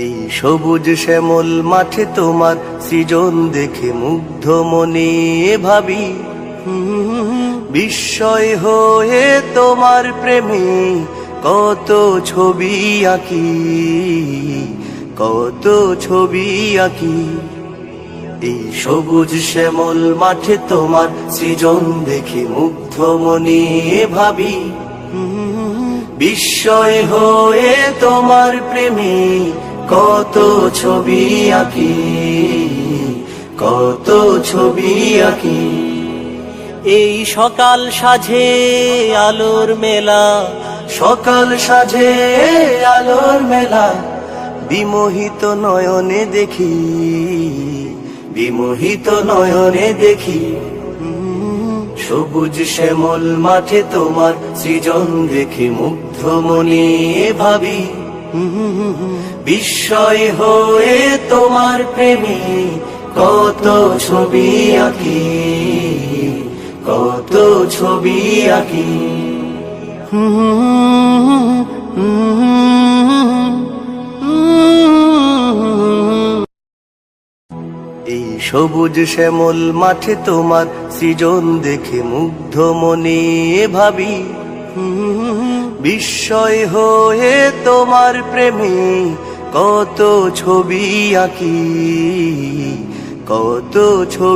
এই সবুজ শ্যামল মাঠে তোমার সৃজন দেখে মুগ্ধ মনে ভাবি, বিস্ময় হয়ে তোমার প্রেমে কত ছবি আঁকি, কত ছবি আঁকি। এই সবুজ শ্যামল মাঠে তোমার সৃজন দেখে মুগ্ধ মনে ভাবি, বিস্ময় হয়ে তোমার প্রেমে কত ছবি আঁকি, কত ছবি আঁকি। এই সকাল সাজে আলোর মেলা, সকাল সাজে আলোর মেলা, বিমোহিত নয়নে দেখি, বিমোহিত নয়নে দেখি। সবুজ শ্যামল মাঠে তোমার সৃজন দেখে মুগ্ধ মনে ভাবি, বিস্ময় হয়ে তোমার প্রেমে কত ছবি আঁকি, কত ছবি আঁকি। এই সবুজ শ্যামল মাঠে তোমার সৃজন দেখে মুগ্ধ মনে ভাবি, বিস্ময় হয়ে তোমার প্রেমে কত ছবি আঁকি, কত ছবি।